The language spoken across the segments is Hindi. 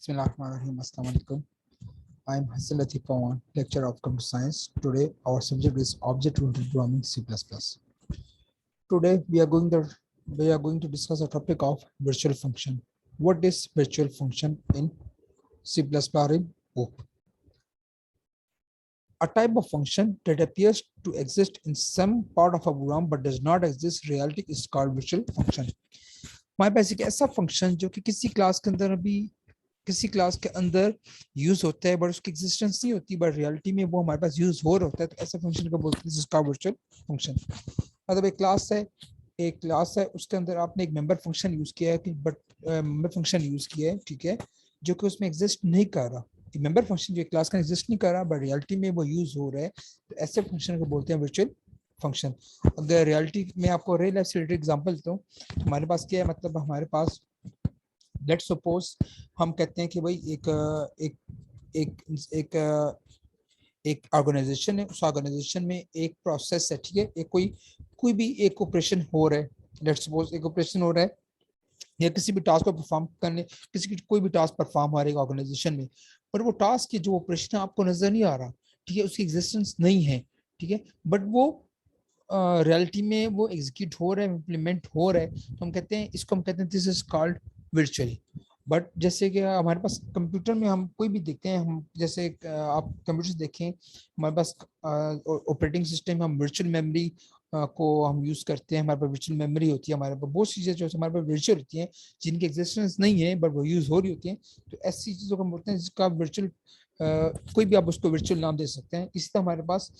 Bismillahirrahmanirrahim. Assalamu alaikum. I am Hassan Latif Pawan, lecturer of computer science. Today our subject is object-oriented programming C++. Today we are going to discuss the topic of virtual function. What is virtual function in C++ or in OOP? A type of function that appears to exist in some part of a program but does not exist in reality is called virtual function. हमारे पास एक ऐसा फंक्शन जो कि किसी क्लास के अंदर यूज होता है बट उसकी एग्जिस्टेंस नहीं होती, बट रियलिटी में वो हमारे पास यूज हो रहा होता है, तो ऐसा फंक्शन को बोलते हैं जिसका वर्चुअल फंक्शन। मतलब एक क्लास है उसके अंदर आपने एक मेंबर फंक्शन यूज किया है, बट मेंबर फंक्शन यूज किया है, ठीक है, जो कि उसमें एग्जिस्ट नहीं कर रहा। मेंबर फंक्शन जो क्लास का एग्जिस्ट नहीं कर रहा बट रियलिटी में वो यूज हो रहा है, तो ऐसे फंक्शन को बोलते हैं वर्चुअल फंक्शन। अगर रियलिटी में आपको रियल लाइफ से रिलेटेड एग्जांपल दूं तो हमारे पास क्या है, मतलब हमारे पास लेट्स सपोज हम कहते हैं कि भाई एक एक एक एक ऑर्गेनाइजेशन है, उस ऑर्गेनाइजेशन में एक प्रोसेस है, ठीक है, एक कोई भी एक ऑपरेशन हो रहा है। लेट्स सपोज एक ऑपरेशन हो रहा है या किसी भी टास्क को परफॉर्म करने, कोई भी टास्क परफॉर्म हो रहा है ऑर्गेनाइजेशन में, पर वो टास्क की जो ऑपरेशन है आपको नजर नहीं आ रहा, ठीक है, उसकी एग्जिस्टेंस नहीं है, ठीक है, बट वो रियलिटी में वो एग्जीक्यूट हो रहा है, इम्प्लीमेंट हो रहा है, तो हम कहते हैं इसको, हम कहते हैं this is called virtual. But जैसे कि हमारे पास कंप्यूटर में हम कोई भी देखते हैं, हम जैसे आप कंप्यूटर देखें, हमारे पास ऑपरेटिंग सिस्टम, हम वर्चुअल मेमोरी को हम यूज करते हैं, हमारे पास वर्चुअल मेमोरी होती है, हमारे पास बहुत चीजें जो हमारे पास वर्चुअल होती हैं जिनकी एग्जिस्टेंस नहीं है बट वो यूज हो रही होती हैं, तो ऐसी चीजों को हम बोलते हैं जिसका वर्चुअल, कोई भी आप उसको वर्चुअल नाम दे सकते हैं। इसी तरह हमारे पास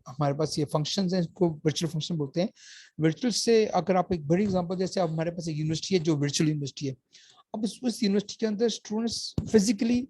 हमारे पास ये फंक्शंस हैं, इसको वर्चुअल फंक्शन बोलते हैं। वर्चुअल से अगर आप एक बड़ी एग्जांपल, जैसे अब हमारे पास एक यूनिवर्सिटी है जो वर्चुअल यूनिवर्सिटी है, अब उस यूनिवर्सिटी के अंदर स्टूडेंट्स फिजिकली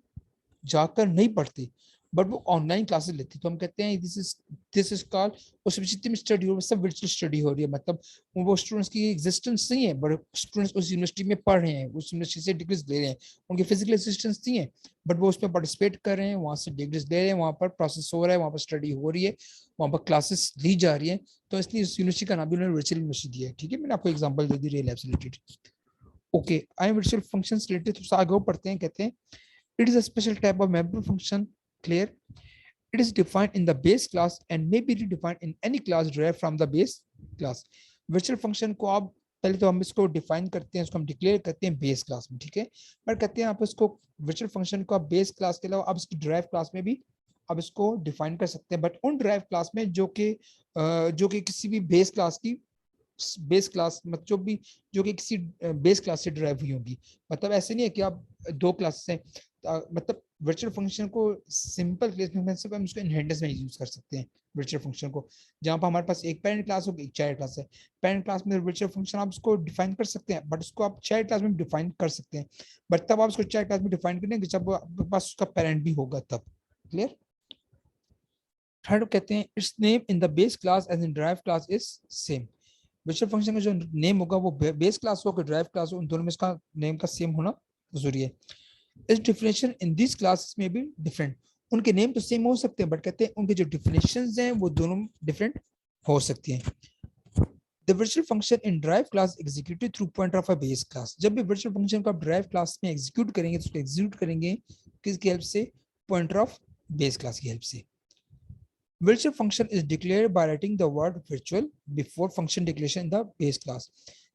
जाकर नहीं पढ़ते बट वो ऑनलाइन क्लासेस लेते, तो हम कहते हैं दिस इज कॉल्ड, उस यूनिवर्सिटी में स्टडी हो रही है, सब वर्चुअल स्टडी हो रही है, मतलब वो स्टूडेंट्स की एग्जिस्टेंस नहीं है बट स्टूडेंट्स उस यूनिवर्सिटी में पढ़ रहे हैं, उस यूनिवर्सिटी से डिग्रीज ले रहे हैं, उनकी फिजिकल एग्जिस्टेंस नहीं है बट वो उसमें पार्टिसिपेट कर रहे हैं, वहां से डिग्रीज ले रहे हैं, वहां पर प्रोसेस हो रहा है, वहां पर स्टडी हो रही है, वहां पर क्लासेस ली जा रही है, तो इसलिए उस यूनिवर्सिटी का नाम भी उन्होंने वर्चुअल यूनिवर्सिटी दिया है, ठीक है। मैंने आपको एग्जांपल दे दी रियल लाइफ से रिलेटेड। ओके, आई वर्चुअल फंक्शंस रिलेटेड तो आगे पढ़ते हैं, कहते हैं it is a special type of member function, clear, it is defined in the base class and may be redefined in any class derived from the base class। virtual function को आप पहले तो हम इसको डिफाइन करते हैं, इसको हम डिक्लेयर करते हैं बेस क्लास में, ठीक है, पर कहते हैं आप इसको virtual function को आप बेस क्लास के अलावा आप इसकी ड्राइव क्लास में भी आप इसको डिफाइन कर सकते हैं, बट उन ड्राइव क्लास में जो कि किसी भी बेस क्लास की बेस क्लास मतलब जो कि किसी बेस क्लास से ड्राइव हुई होगी। मतलब ऐसे नहीं है कि आप दो क्लासेस हैं, मतलब वर्चुअल फंक्शन को सिंपल केस में हम उसको इनहेरिटेंस में यूज कर सकते हैं वर्चुअल फंक्शन को, जहां पर हमारे पास एक पेरेंट क्लास होगी, एक चाइल्ड क्लास है। पेरेंट क्लास में वर्चुअल फंक्शन आप उसको डिफाइन कर सकते हैं, बट उसको आप चाइल्ड क्लास में डिफाइन कर सकते हैं, बट तब आप उसको चाइल्ड क्लास में डिफाइन करेंगे जब आपके पास उसका पेरेंट भी होगा तब, क्लियर। थर्ड कहते हैं it's name in the base class as in drive class is same. Virtual function का जो नेम होगा वो बेस क्लास हो कि ड्राइव क्लास हो, उन दोनों में इसका नेम का सेम होना जरूरी है। इस डिफिनेशन इन दिस क्लासेस में भी डिफरेंट, उनके नेम तो सेम हो सकते हैं बट कहते हैं उनके जो डिफिनेशंस हैं वो दोनों डिफरेंट हो सकती हैं। The virtual function in drive class executed through pointer of a base class। जब भी virtual function को आप drive class में execute करेंगे तो उसको execute करेंगे किसकी हेल्प से, pointer of base class की हेल्प से। Virtual function is declared by writing the word virtual before function declaration in the base class।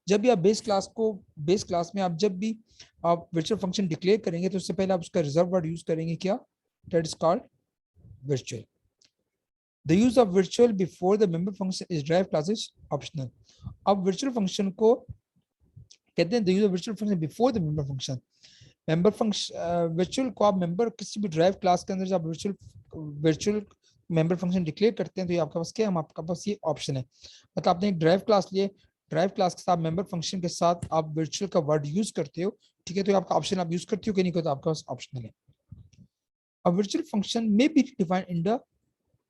जब भी आप बेस क्लास में आप जब भी आप virtual function डिक्लेयर करेंगे तो उससे पहले आप उसका रिजर्व वर्ड यूज करेंगे, क्या, that is called virtual। The use of virtual before the member function is derived class is optional। अब virtual function को कहते हैं the use of virtual function before the member function। member function virtual को आप member किसी भी ड्राइव क्लास के अंदर जब virtual मेंबर फंक्शन डिक्लेयर करते हैं तो ये आपके पास क्या है, आपके पास ये ऑप्शन है, मतलब आपने एक ड्राइव क्लास लिए, ड्राइव क्लास के साथ मेंबर फंक्शन के साथ आप वर्चुअल का वर्ड यूज करते हो, ठीक है, तो आपका ऑप्शन आप यूज करते हो कि नहीं करते, आपके पास ऑप्शनल है। अब वर्चुअल फंक्शन में be defined in the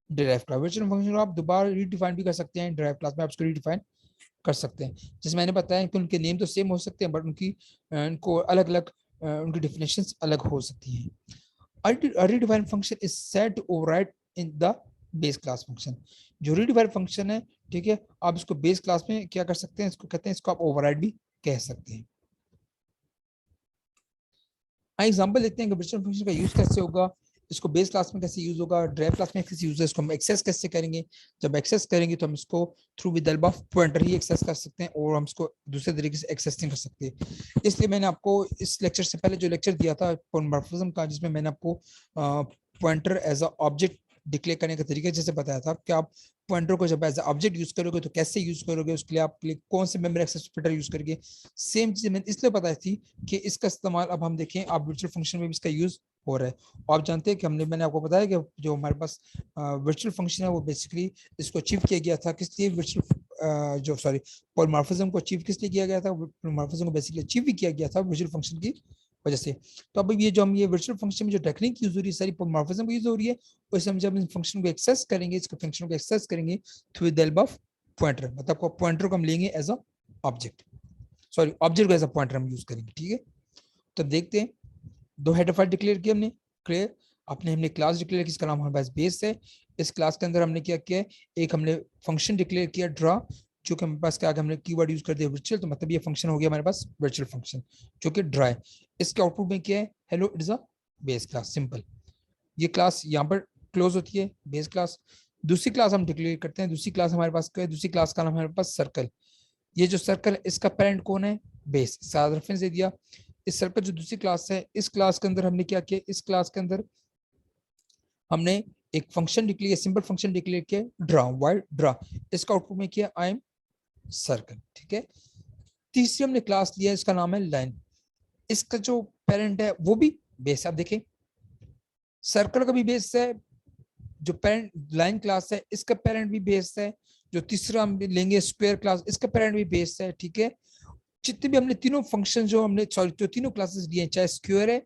drive class. Virtual function को आप दोबारा रीडिफाइन भी कर सकते हैं, ड्राइव क्लास में आप उसको रीडिफाइन कर सकते हैं। जैसे मैंने बताया कि उनके नेम तो सेम हो सकते हैं बट उनको अलग अलग उनकी डेफिनेशंस अलग हो सकती हैं। A redefined function is said to override in the base class function। जो redefined function है, ठीक है, आप इसको बेस क्लास में क्या कर सकते हैं, इसको कहते हैं, इसको आप ओवरराइड भी कह सकते हैं। एग्जांपल देखते हैं कि वर्चुअल फंक्शन का यूज कैसे होगा, इसको बेस क्लास में कैसे यूज होगा, ड्राइव क्लास में कैसे यूज है, इसको हम एक्सेस कैसे करेंगे। जब एक्सेस करेंगे तो हम इसको through with help of pointer ही एक्सेस कर सकते हैं और हम इसको दूसरे तरीके से एक्सेस नहीं कर सकते। इसलिए मैंने आपको इस लेक्चर से पहले जो लेक्चर दिया था पॉलीमॉर्फिज्म का, जिसमें मैंने आपको pointer as a object declare करने का तरीका जैसे बताया था कि आप पॉइंटर को जब एज ऑब्जेक्ट यूज करोगे तो कैसे यूज करोगे, उसके लिए आप कौन से मेमोरी एक्सेस फिल्टर यूज करेंगे। सेम चीज मैंने इसलिए बताई थी कि इसका इस्तेमाल अब हम देखें आप वर्चुअल फंक्शन में भी इसका यूज हो रहा है। और आप जानते हैं कि मैंने आपको बताया कि जो हमारे पास वर्चुअल फंक्शन है वो बेसिकली इसको अचीव किया गया था किस लिए, वर्चुअल जो सॉरी पॉलीमॉर्फिज्म को अचीव किस लिए किया गया था, पॉलीमॉर्फिज्म को बेसिकली अचीव भी किया गया था वर्चुअल फंक्शन की वजह से। तो अब ये जो हम ये वर्चुअल फंक्शन में जो टेक्निक यूज हो रही है सारी पॉलीमॉर्फिज्म की यूज हो रही है, वैसे हम जब इन फंक्शन को एक्सेस करेंगे, इसको फंक्शन को एक्सेस करेंगे through the help of pointer, मतलब पॉइंटर को हम लेंगे as a object, sorry object को एज अ पॉइंटर हम यूज करेंगे। ठीक है, तो देखते हैं दो हेडर फाइल डिक्लेयर की हमने, क्लियर। हमने क्लास डिक्लेयर की, इसका नाम हमारे पास बेस है। इस क्लास के अंदर हमने क्या किया, एक हमने फंक्शन डिक्लेयर किया ड्रा, जो कि हमारे पास क्या हमने कीवर्ड यूज कर दिया वर्चुअल, तो मतलब ये फंक्शन हो गया हमारे पास वर्चुअल फंक्शन जो कि ड्रा है। इसके आउटपुट में क्या है, hello it is a base class, simple. ये क्लास यहाँ पर क्लोज होती है बेस क्लास। दूसरी क्लास हम डिक्लेयर करते हैं, दूसरी क्लास हमारे पास क्या है, दूसरी क्लास का नाम हमारे पास सर्कल। ये जो सर्कल है इसका पेरेंट कौन है, बेस, साथ रेफरेंस दे दिया। इस सर्कल जो दूसरी क्लास है, इस क्लास के अंदर हमने क्या किया, इस क्लास के अंदर हमने एक function declare, simple function declare किया ड्रा, वाई ड्रा। इसका आउटपुट में किया आई एम सर्कल। ठीक है, तीसरी हमने क्लास लिया, इसका नाम है लाइन। इसका जो पेरेंट है वो भी बेस, आप देखें सर्कल का भी बेस है, जो पेरेंट लाइन क्लास है इसका पेरेंट भी बेस है, जो तीसरा हम लेंगे स्क्वायर क्लास, इसका पेरेंट भी बेस है। ठीक है, जितने भी हमने तीनों फंक्शन जो हमने सॉरी जो तीनों क्लासेस लिए, चाहे स्क्वायर है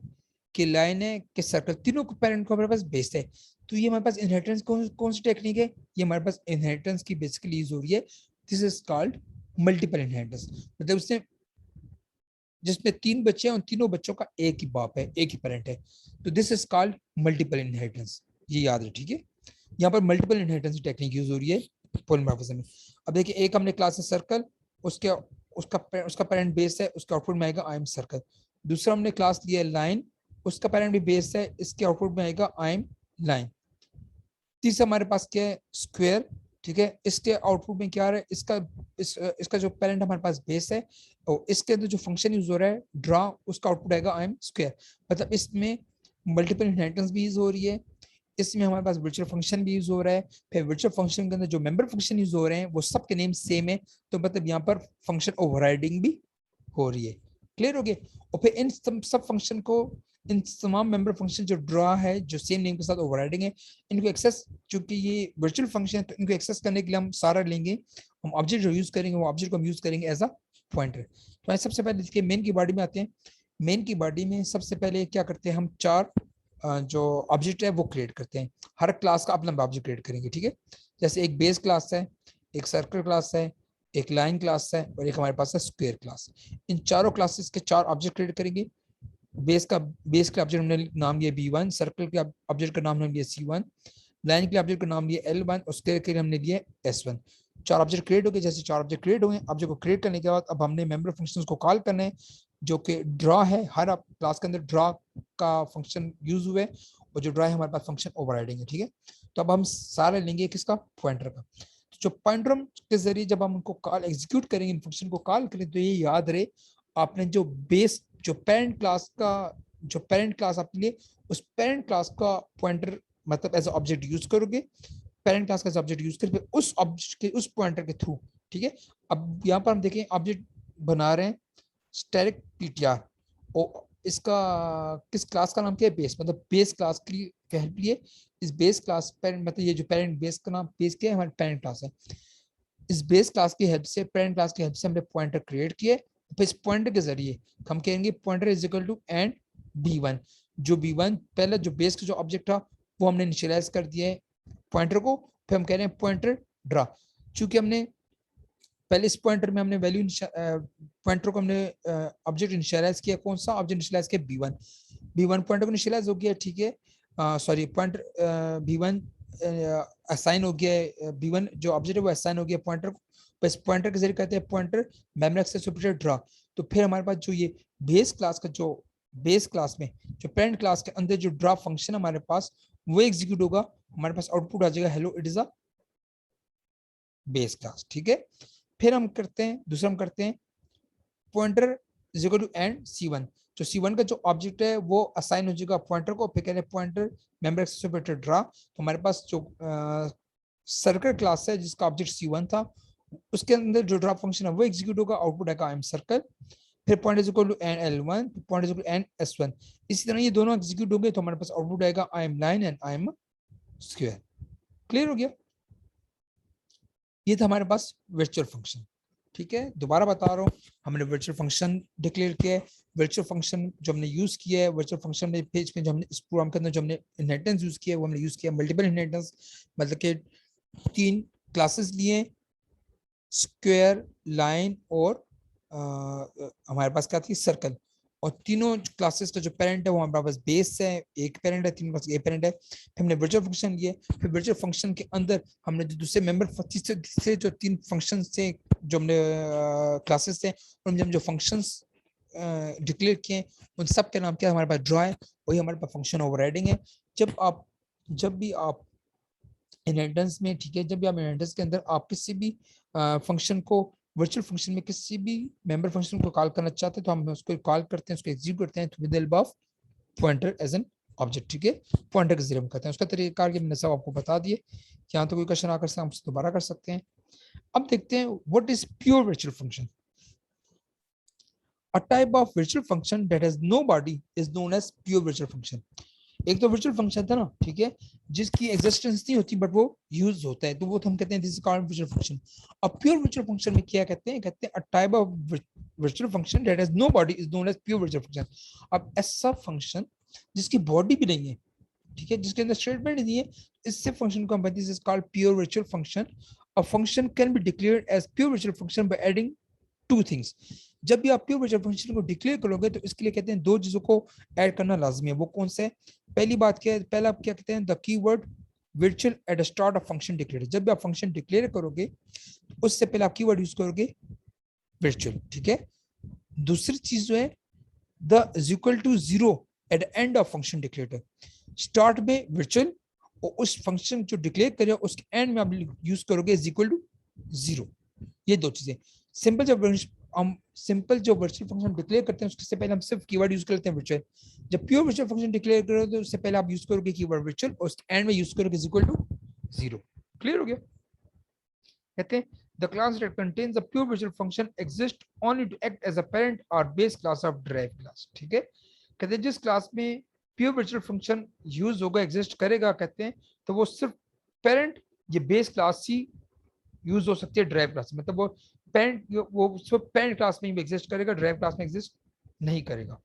कि लाइन है कि सर्कल, तीनों को पेरेंट को हमारे पास बेस है। तो ये हमारे पास इनहेरिटेंस कौन सी टेक्निक है, ये हमारे पास इनहेरिटेंस की बेसिकली यूज हो रही है। This is called multiple inheritance, मतलब उसने जिसमें तीन बच्चे हैं उन तीनों बच्चों का एक ही बाप है, एक ही पेरेंट है, तो this is called multiple inheritance, ये याद है। ठीक है, यहाँ पर मल्टीपल इनहेरिटेंस टेक्निक यूज हो रही है पॉलीमॉर्फिज्म में। अब देखिए एक हमने क्लास है सर्कल, उसके उसका पेरेंट बेस है, उसके आउटपुट में आएगा आई एम सर्कल। दूसरा हमने क्लास लिया है लाइन, उसका पेरेंट भी बेस है, इसके आउटपुट में आएगा आई एम लाइन। तीसरा हमारे पास क्या है स्क्वायर। ठीक है, इसके आउटपुट में क्या आ रहा है, इसका जो पेरेंट हमारे पास बेस है और इसके अंदर जो फंक्शन यूज हो रहा है ड्रा, उसका आउटपुट आएगा आई एम स्क्वायर। मतलब इसमें मल्टीपल इनहेरिटेंस भी यूज हो रही है, इसमें हमारे पास वर्चुअल फंक्शन भी यूज हो रहा है, फिर वर्चुअल फंक्शन के अंदर जो मेंबर फंक्शन यूज हो रहे हैं वो सबके नेम सेम है, तो मतलब यहाँ पर फंक्शन ओवरराइडिंग भी हो रही है। क्लियर हो गया। और फिर इन सब फंक्शन को, इन तमाम मेंबर फंक्शन जो ड्रा है जो सेम नेम के साथ ओवरराइडिंग है, इनको एक्सेस, चूंकि ये वर्चुअल फंक्शन है तो इनको एक्सेस करने के लिए हम सारा लेंगे, हम ऑब्जेक्ट जो यूज करेंगे वो ऑब्जेक्ट को हम यूज करेंगे एज अ पॉइंटर। तो सबसे पहले देखिए मेन की बॉडी में आते हैं। मेन की बॉडी में सबसे पहले क्या करते हैं, हम चार जो ऑब्जेक्ट है वो क्रिएट करते हैं। हर क्लास का अपना ऑब्जेक्ट क्रिएट करेंगे। ठीक है, जैसे एक बेस क्लास है, एक सर्कल क्लास है, एक लाइन क्लास है और एक हमारे पास है स्क्वायर क्लास। इन चारों क्लासेस के चार ऑब्जेक्ट क्रिएट करेंगे। बेस के ऑब्जेक्ट हमने नाम लिया B1, सर्कल के ऑब्जेक्ट का नाम हमने लिया C1, लाइन के ऑब्जेक्ट का नाम लिया L1 और स्क्वायर के हमने लिया S1। चार ऑब्जेक्ट क्रिएट हो गए। जैसे चार ऑब्जेक्ट क्रिएट हो गए, ऑब्जेक्ट को क्रिएट करने के बाद अब हमने मेंबर फंक्शंस को कॉल करना है, जो कि ड्रा है। हर क्लास के अंदर ड्रा का फंक्शन यूज हुआ है और जो ड्रा है हमारे पास फंक्शन ओवरराइडिंग है। ठीक है, तो अब हम सारे लेंगे किसका, पॉइंटर का। तो जो पॉइंटर के जरिए जब हम उनको कॉल एग्जीक्यूट करेंगे, इन फंक्शन को कॉल करें, तो ये याद रहे आपने जो बेस जो पेरेंट क्लास का जो पेरेंट क्लास आपके लिए, उस पेरेंट क्लास का पॉइंटर मतलब एज ऑब्जेक्ट यूज करोगे, पेरेंट क्लास का ऑब्जेक्ट यूज करके उस ऑब्जेक्ट के उस पॉइंटर के थ्रू। ठीक है, अब यहाँ पर हम देखें ऑब्जेक्ट बना रहे हैं स्टैटिक पीटीआर, और इसका किस क्लास का नाम क्या है, बेस, मतलब बेस क्लास की हेल्प लिए इस बेस क्लास पेरेंट, मतलब ये जो पेरेंट बेस का नाम बेस क्या है, हमारे पेरेंट क्लास है। इस बेस क्लास की हेल्प से, पेरेंट क्लास की हेल्प से हमने पॉइंटर क्रिएट किए। फिर इस पॉइंटर के जरिए हम कहेंगे pointer is equal to and B1। जो B1 पहले जो बेस का जो ऑब्जेक्ट था वो हमने इनिशियलाइज कर दिया है पॉइंटर को, फिर हम कह रहे हैं पॉइंटर ड्रा। चूंकि हमने पहले इस पॉइंटर में हमने वैल्यू पॉइंटर को हमने ऑब्जेक्ट इनिशियलाइज किया, कौन सा ऑब्जेक्ट इनिशियलाइज किया, B1 पॉइंटर को इनिशियलाइज हो गया। ठीक है, सॉरी पॉइंटर B1 असाइन हो गया, B1 जो ऑब्जेक्ट है वो असाइन हो गया पॉइंटर को। बस पॉइंटर के जरिए कहते हैं pointer memory access operator draw. तो फिर हमारे पास जो ये बेस क्लास का जो बेस क्लास में जो पेरेंट क्लास के अंदर जो ड्रा फंक्शन हमारे पास वो एग्जीक्यूट होगा, हमारे पास आउटपुट आ जाएगा hello it is a base class. ठीक है, फिर हम करते हैं दूसरा, हम करते हैं pointer is equal to and C1। जो C1 का जो ऑब्जेक्ट है वो असाइन हो जाएगा पॉइंटर को, फिर कहते हैं pointer member access operator draw. तो हमारे पास जो सर्कल क्लास है जिसका ऑब्जेक्ट C1 था, उसके अंदर जो ड्रा फंक्शन है वो एग्जीक्यूट होगा, आउटपुट आएगा आई एम सर्कल। फिर point is equal to an L1, point is equal to an S1। इसी तरह ये दोनों एग्जीक्यूट होंगे तो हमारे पास आउटपुट आएगा I am line and I am square. Clear हो गया? ये था हमारे पास वर्चुअल फंक्शन। ठीक है, दोबारा बता रहा हूँ, हमने वर्चुअल फंक्शन डिक्लेयर किया है। वर्चुअल फंक्शन जो हमने यूज किया है, वर्चुअल फंक्शन में पेज में जो हमने इस प्रोग्राम के अंदर जो हमने इनहेरिटेंस यूज किया है वो हमने यूज किया मल्टीपल इनहेरिटेंस, मतलब कि 3 क्लासेस लिए, स्क्वायर, लाइन और हमारे पास क्या थी, सर्कल। और तीनों क्लासेस का जो पेरेंट है वो हमारे पास बेस है, एक पेरेंट है, तीनों पास एक पेरेंट है। फिर हमने वर्चुअल फंक्शन लिए, फिर वर्चुअल फंक्शन के अंदर हमने जो दूसरे मेंबर से जो 3 फंक्शन से जो हमने क्लासेस थे उनमें हम जो फंक्शंस डिक्लेयर किए उन सब के नाम क्या हमारे पास ड्रा है, वही हमारे पास फंक्शन ओवरराइडिंग है। जब भी आप इनहेरिटेंस में, ठीक है, जब भी आप इनहेरिटेंस के अंदर आप किसी भी फंक्शन को वर्चुअल फंक्शन में किसी भी मेंबर फंक्शन को कॉल करना चाहते हैं तो हम उसको कॉल करते हैं, उसको एग्जीक्यूट करते हैं with the help of pointer as an object. ठीक है, पॉइंटर के जरिए हम करते हैं। उसका तरीका मैंने सब आपको बता दिए। यहाँ तो कोई क्वेश्चन आकर से हम दोबारा कर सकते हैं। अब देखते हैं what is pure virtual function. A type of virtual function that has no body is known as pure virtual function. एक तो वर्चुअल फंक्शन था ना, ठीक है, जिसकी एग्जिस्टेंस नहीं होती बट वो यूज होता है, तो वो तो हम कहते हैं this is called virtual function. अब प्योर वर्चुअल फंक्शन में क्या कहते हैं, कहते हैं a type of virtual function that has no body is known as pure virtual function. अब ऐसा फंक्शन जिसकी बॉडी भी नहीं है, ठीक है, जिसके अंदर स्टेटमेंट नहीं है, इससे फंक्शन को हम कहते हैं this is called pure virtual function. A function can be declared as pure virtual function by adding 2 things. जब भी आप प्योर वर्चुअल फंक्शन को डिक्लेयर करोगे तो इसके लिए कहते हैं 2 चीजों को ऐड करना लाजमी है। वो कौन से? पहली बात क्या है, पहला आप क्या कहते हैं, the keyword virtual at the start of function declare. जब भी आप फंक्शन डिक्लेयर करोगे उससे पहले आप कीवर्ड यूज करोगे वर्चुअल। ठीक है, दूसरी चीज जो है the is equal to 0 at the end of function declare. Start में वर्चुअल और उस फंक्शन जो डिक्लेयर करे उसके एंड में आप यूज करोगे इज इक्वल टू 0। ये 2 चीजें। सिंपल जब हम सिंपल जो वर्चुअल फंक्शन डिक्लेयर करते हैं उससे पहले हम सिर्फ कीवर्ड यूज करते हैं वर्चुअल। जब प्योर वर्चुअल फंक्शन डिक्लेयर करोगे तो उससे पहले आप यूज करोगे कीवर्ड वर्चुअल और उसके एंड में यूज करोगे इज इक्वल टू 0। क्लियर हो गया? कहते हैं the class that contains a pure virtual function exists only to act as a parent or base class of derived class। ठीक है, कहते हैं जिस क्लास में प्योर वर्चुअल फंक्शन यूज होगा, एग्जिस्ट करेगा, कहते हैं तो वो सिर्फ पेरेंट ये बेस क्लास ही यूज हो सकती है ड्राइव क्लास, मतलब वो पेरेंट वो सिर्फ पेरेंट क्लास में ही एग्जिस्ट करेगा, ड्राइव क्लास में एग्जिस्ट नहीं करेगा।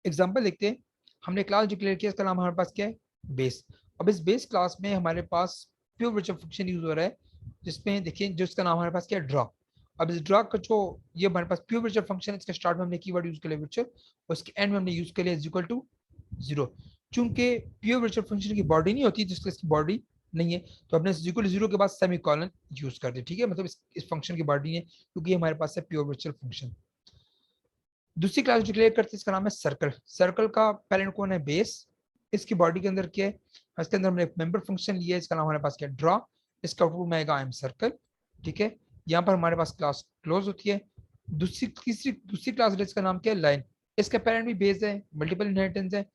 एग्जांपल देखते हैं, हमने क्लास डिक्लेयर किया, इसका नाम हमारे पास क्या है, बेस। अब इस बेस क्लास में हमारे पास प्योर वर्चुअल फंक्शन यूज हो रहा है, जिसमें देखिए जो इसका नाम हमारे पास क्या है, ड्रा। अब इस ड्रा का जो ये हमारे पास प्योर वर्चुअल फंक्शन है, इसके स्टार्ट में हमने कीवर्ड यूज कर लिया वर्चुअल और इसके एंड में हमने यूज कर लिया इज इक्वल टू 0। चूंकि प्योर वर्चुअल फंक्शन की बॉडी नहीं होती जिसकी इसकी बॉडी नहीं है, तो हमने इज इक्वल टू 0 के बाद सेमीकोलन यूज कर दिया। ठीक है, मतलब इस फंक्शन की बॉडी है क्योंकि हमारे पास है प्योर वर्चुअल फंक्शन। दूसरी क्लास डिक्लेयर करते हैं, इसका नाम है सर्कल। सर्कल का पेरेंट कौन है, बेस। इसकी बॉडी के अंदर क्या है, इसके अंदर हमने एक मेंबर फंक्शन लिया है, इसका नाम हमारे पास क्या है, ड्रा। इसका आउटपुट में आएगा आई एम सर्कल। ठीक है, यहाँ पर हमारे पास क्लास क्लोज होती है। दूसरी क्लास इसका नाम क्या है, लाइन। इसका पेरेंट भी बेस है, मल्टीपल इनहेरिटेंस है।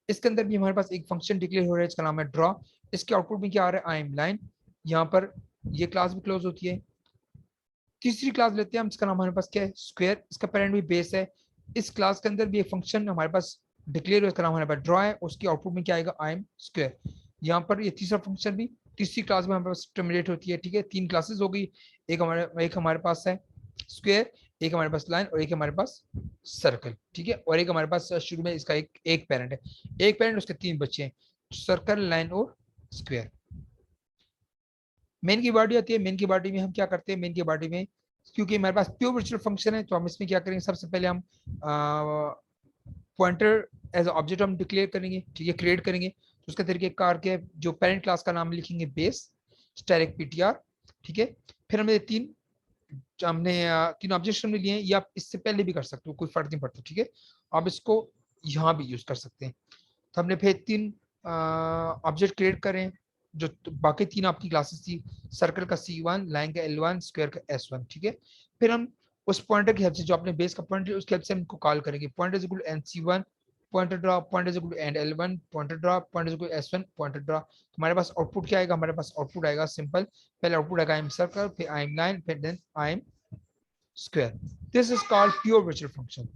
इसके अंदर भी हमारे पास एक फंक्शन डिक्लेयर हो रहा है, इसका नाम है ड्रा। इसके आउटपुट में क्या आ रहा है, आई एम लाइन। यहाँ पर ये क्लास भी क्लोज होती है। तीसरी क्लास लेते हैं हम, इसका नाम हमारे पास क्या है, स्क्वायर। इसका पेरेंट भी बेस है। इस क्लास के अंदर भी एक फंक्शन हमारे पास डिक्लेयर हुआ, इसका नाम हमारे पास ड्रा है। उसकी आउटपुट में क्या आएगा, आई एम स्क्वायर। यहाँ पर ये तीसरा फंक्शन भी तीसरी क्लास में हमारे पास टर्मिनेट होती है। ठीक है, 3 क्लासेस हो गई, एक हमारे पास है स्क्वायर, एक हमारे पास लाइन और एक हमारे पास सर्कल। ठीक है, और एक हमारे पास शुरू में इसका एक पेरेंट है, एक पेरेंट, उसके 3 बच्चे हैं, सर्कल, लाइन और स्क्वायर। मेन की बॉडी आती है, मेन की बॉडी में हम क्या करते हैं, मेन की बॉडी में क्योंकि हमारे पास प्योर वर्चुअल फंक्शन है तो हम इसमें क्या करेंगे, सबसे पहले हम पॉइंटर एज ऑब्जेक्ट हम डिक्लेयर करेंगे। ठीक है, क्रिएट करेंगे। तो उसका तरीके कार के जो पेरेंट क्लास का नाम लिखेंगे बेस स्टैटिक पीटीआर। ठीक है, फिर हमें 3 हमने तीन ऑब्जेक्ट हमने लिए हैं, या आप इससे पहले भी कर सकते हो, कोई फर्क नहीं पड़ता, ठीक है। आप इसको यहाँ भी यूज कर सकते हैं। तो हमने फिर तीन ऑब्जेक्ट क्रिएट करें, जो बाकी तीन आपकी क्लासेस थी, सर्कल का C1, लाइन का L1, स्क्वायर का S1, ठीक है। फिर हम उस पॉइंटर की हेल्प से, जो अपने बेस का पॉइंटर है, उसकी हेल्प से हम इनको कॉल करेंगे। Pointer is equal to NC1, pointer draw, pointer is equal to and L1, pointer draw, pointer is equal to S1, pointer draw. हमारे पास आउटपुट क्या आएगा? हमारे पास आउटपुट आएगा सिंपल, पहले आउटपुट आएगा आई एम सर्कल, फिर आई एम लाइन, फिर then I am square. This is called pure virtual function.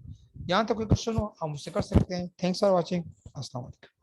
यहाँ तक कोई क्वेश्चन हो, हम उससे कर सकते हैं। Thanks for watching. अस्सलाम वालेकुम।